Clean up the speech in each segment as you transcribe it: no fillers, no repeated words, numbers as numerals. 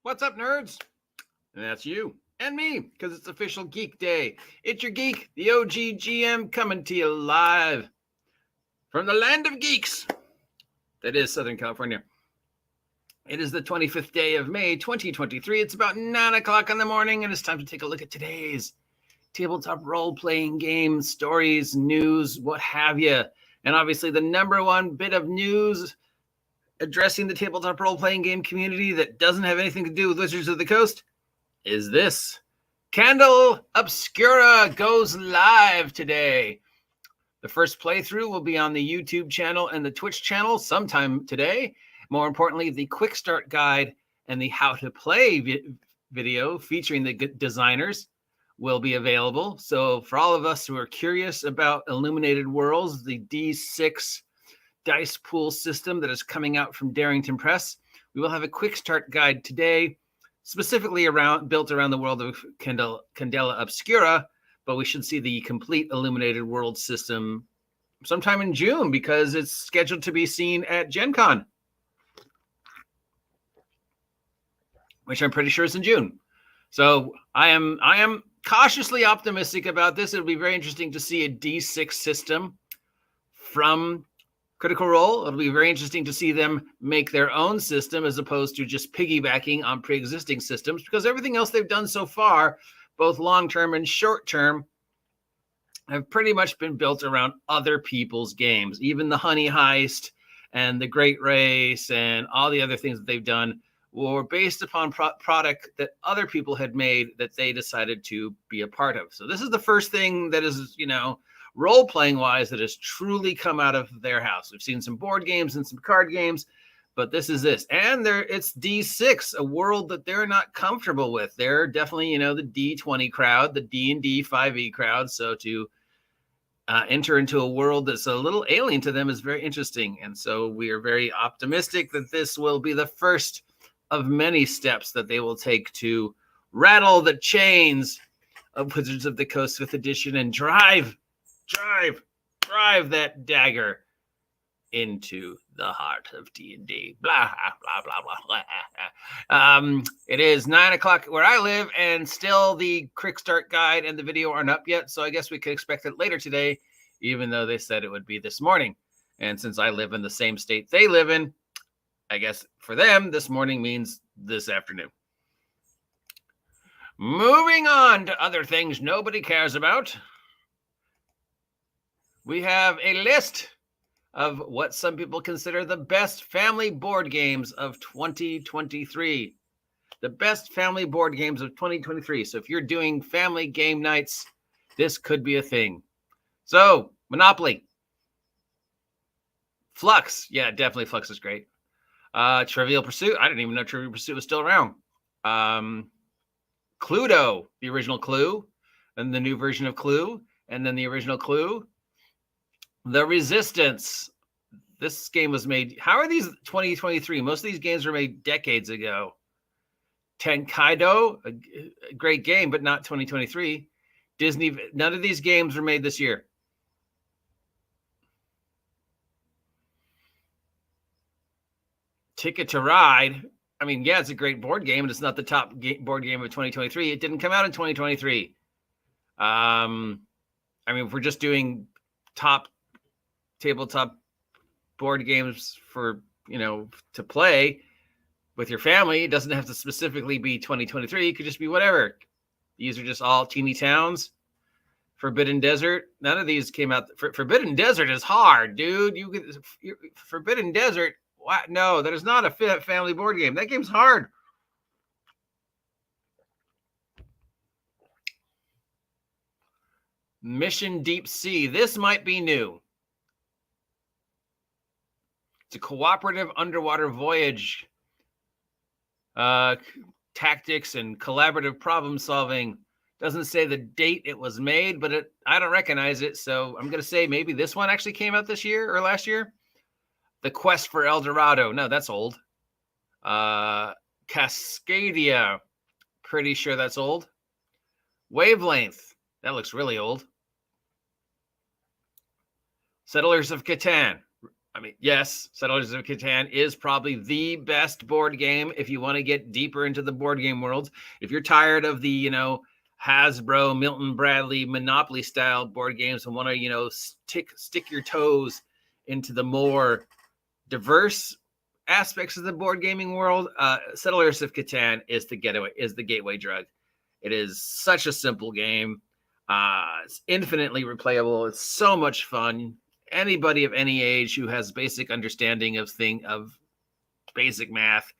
What's up, nerds? And that's you and me, because it's official Geek Day. It's your geek, the OG GM, coming to you live from the land of geeks. That is Southern California. It is the 25th day of May, 2023. It's about 9 o'clock in the morning, and it's time to take a look at today's tabletop role-playing game, stories, news, what have you. And obviously the number one bit of news addressing the tabletop role-playing game community that doesn't have anything to do with Wizards of the Coast is this. Candela Obscura goes live today. The first playthrough will be on the YouTube channel and the Twitch channel sometime today. More importantly, the quick start guide and the how to play video featuring the designers will be available. So for all of us who are curious about Illuminated Worlds, the D6 dice pool system that is coming out from Darrington Press, we will have a quick start guide today, specifically built around the world of Candela Obscura, but we should see the complete Illuminated World system sometime in June because it's scheduled to be seen at Gen Con, which I'm pretty sure is in June. So I am cautiously optimistic about this. It'll be very interesting to see a D6 system from Critical Role. It'll be very interesting to see them make their own system as opposed to just piggybacking on pre-existing systems, because everything else they've done so far, both long-term and short-term, have pretty much been built around other people's games. Even the Honey Heist and the Great Race and all the other things that they've done were based upon product that other people had made that they decided to be a part of. So this is the first thing that is, role-playing wise, that has truly come out of their house. We've seen some board games and some card games, but this is this. And it's D6, a world that they're not comfortable with. They're definitely, the D20 crowd, the D&D 5e crowd. So to enter into a world that's a little alien to them is very interesting. And so we are very optimistic that this will be the first of many steps that they will take to rattle the chains of Wizards of the Coast 5th edition and drive that dagger into the heart of D&D. Blah, blah, blah, blah, blah. It is 9 o'clock where I live, and still the quick start guide and the video aren't up yet, so I guess we could expect it later today, even though they said it would be this morning. And since I live in the same state they live in, I guess for them, this morning means this afternoon. Moving on to other things nobody cares about. We have a list of what some people consider the best family board games of 2023. The best family board games of 2023. So if you're doing family game nights, this could be a thing. So, Monopoly. Flux. Yeah, definitely Flux is great. Trivial Pursuit. I didn't even know Trivial Pursuit was still around. Cluedo, the original Clue, and the new version of Clue, and then the original Clue. The Resistance. This game was made. How are these 2023? Most of these games were made decades ago. Tenkaido, a great game, but not 2023. Disney. None of these games were made this year. Ticket to Ride. I mean, yeah, it's a great board game, and it's not the top board game of 2023. It didn't come out in 2023. If we're just doing top tabletop board games for, to play with your family, it doesn't have to specifically be 2023. It could just be whatever. These are just all teeny towns. Forbidden Desert. None of these came out. Forbidden Desert is hard, dude. Forbidden Desert. What? No, that is not a family board game. That game's hard. Mission Deep Sea. This might be new. It's a cooperative underwater voyage. Tactics and collaborative problem solving. Doesn't say the date it was made, but I don't recognize it. So I'm going to say maybe this one actually came out this year or last year. The Quest for El Dorado. No, that's old. Cascadia. Pretty sure that's old. Wavelength. That looks really old. Settlers of Catan. I mean, yes, Settlers of Catan is probably the best board game if you want to get deeper into the board game world. If you're tired of the, Hasbro, Milton Bradley, Monopoly style board games and want to, stick your toes into the more diverse aspects of the board gaming world, Settlers of Catan is the gateway drug. It is such a simple game. It's infinitely replayable. It's so much fun. Anybody of any age who has basic understanding of basic math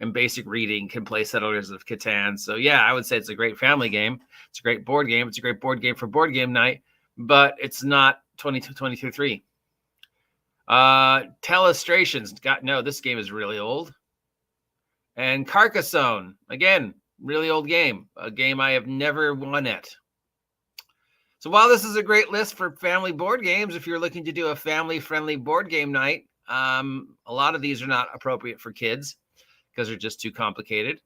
and basic reading can play Settlers of Catan. So yeah, I would say it's a great family game. It's a great board game. It's a great board game for board game night, but it's not 2023. Telestrations. This game is really old. And Carcassonne, again, really old game. A game I have never won at. So while this is a great list for family board games, if you're looking to do a family-friendly board game night, a lot of these are not appropriate for kids because they're just too complicated.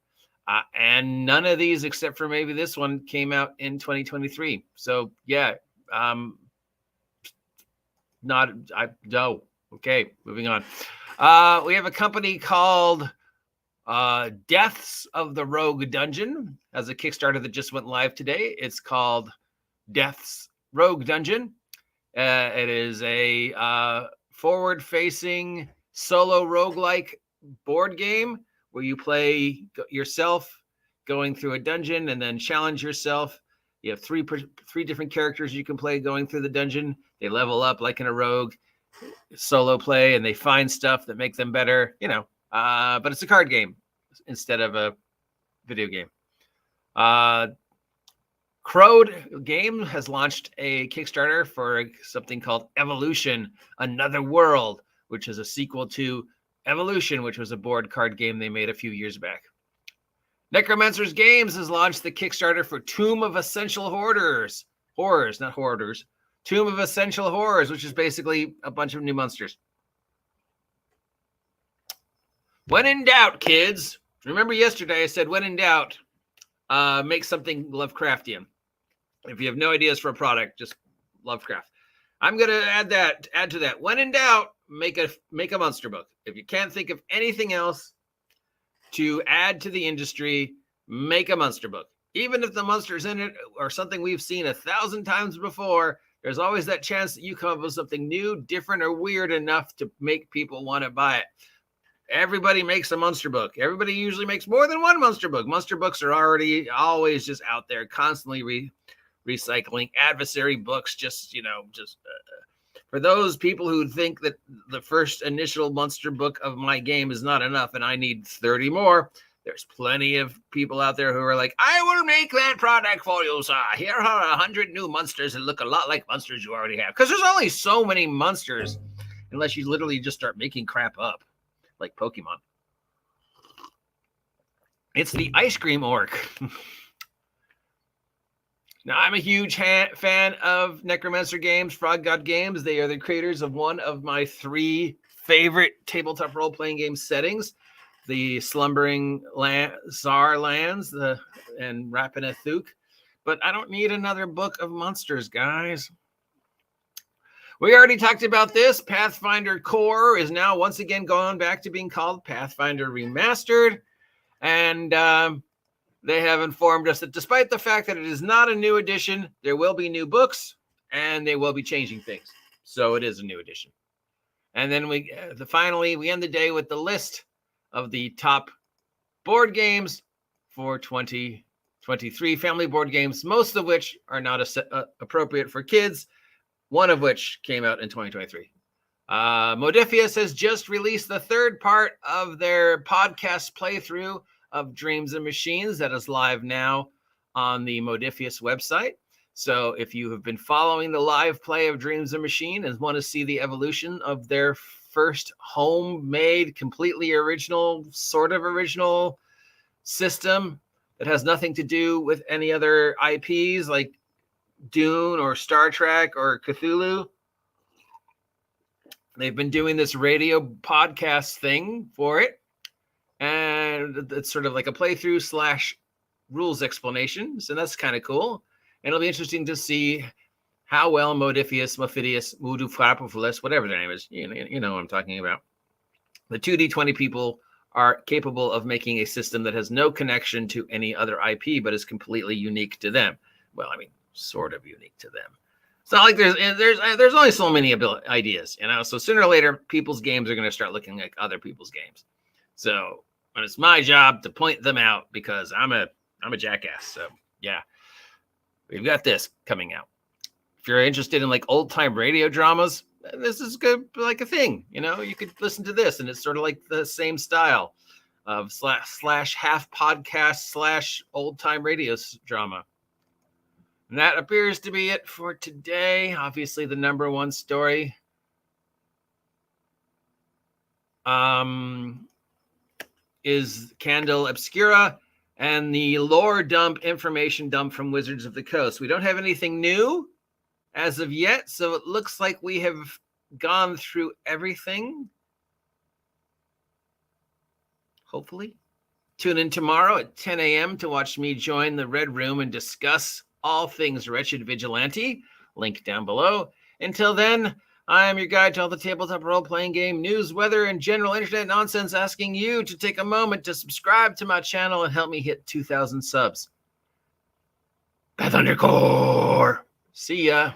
And none of these, except for maybe this one, came out in 2023. So yeah, no. Okay, moving on. We have a company called Deaths of the Rogue Dungeon as a Kickstarter that just went live today. It's called Death's Rogue Dungeon. It is a forward-facing solo roguelike board game where you play yourself going through a dungeon and then challenge yourself. You have three different characters you can play going through the dungeon. They level up like in a rogue solo play, and they find stuff that make them better, but it's a card game instead of a video game. Crowd Game has launched a Kickstarter for something called Evolution, Another World, which is a sequel to Evolution, which was a board card game they made a few years back. Necromancers Games has launched the Kickstarter for Tomb of Essential Horrors, not hoarders. Tomb of Essential Horrors, which is basically a bunch of new monsters. When in doubt, kids, remember yesterday I said when in doubt, make something Lovecraftian. If you have no ideas for a product, just Lovecraft. I'm going to add to that. When in doubt, make a monster book. If you can't think of anything else to add to the industry, make a monster book. Even if the monsters in it are something we've seen 1,000 times before, there's always that chance that you come up with something new, different, or weird enough to make people want to buy it. Everybody makes a monster book. Everybody usually makes more than one monster book. Monster books are always just out there, constantly recycling adversary books. For those people who think that the first initial monster book of my game is not enough and I need 30 more, there's plenty of people out there who are like, I will make that product for you, sir. Here are 100 new monsters that look a lot like monsters you already have. Because there's only so many monsters unless you literally just start making crap up, like Pokemon. It's the ice cream orc. Now, I'm a huge fan of Necromancer Games, Frog God Games. They are the creators of one of my 3 favorite tabletop role-playing game settings, the Slumbering Tsar Lands and Rapinathuk. But I don't need another book of monsters, guys. We already talked about this. Pathfinder Core is now once again going back to being called Pathfinder Remastered. And they have informed us that despite the fact that it is not a new edition, there will be new books and they will be changing things. So it is a new edition. And then finally, we end the day with the list of the top board games for 2023, family board games, most of which are not appropriate for kids, one of which came out in 2023. Modiphius has just released the 3rd part of their podcast playthrough of Dreams and Machines that is live now on the Modiphius website. So if you have been following the live play of Dreams and Machine and want to see the evolution of their first homemade, completely original, sort of original system that has nothing to do with any other IPs like Dune or Star Trek or Cthulhu, they've been doing this radio podcast thing for it. And it's sort of like a playthrough / rules explanation. So that's kind of cool. And it'll be interesting to see how well Modifius, Mophidius, Mudu Frapophilis, whatever their name is, you know what I'm talking about. The 2D20 people are capable of making a system that has no connection to any other IP, but is completely unique to them. Well, I mean, sort of unique to them. It's not like there's only so many ideas, you know. So sooner or later, people's games are going to start looking like other people's games. So, and it's my job to point them out because I'm a jackass. So yeah, we've got this coming out. If you're interested in like old time radio dramas, this is good, like a thing. You know, you could listen to this, and it's sort of like the same style of slash half podcast slash old time radio drama. And that appears to be it for today. Obviously, the number one story is Candela Obscura and the lore dump, information dump from Wizards of the Coast. We don't have anything new as of yet, so it looks like we have gone through everything. Hopefully. Tune in tomorrow at 10 a.m. to watch me join the Red Room and discuss all things Wretched Vigilante. Link down below. Until then, I am your guide to all the tabletop role-playing game news, weather, and general internet nonsense, asking you to take a moment to subscribe to my channel and help me hit 2,000 subs. Pathfinder Core! See ya!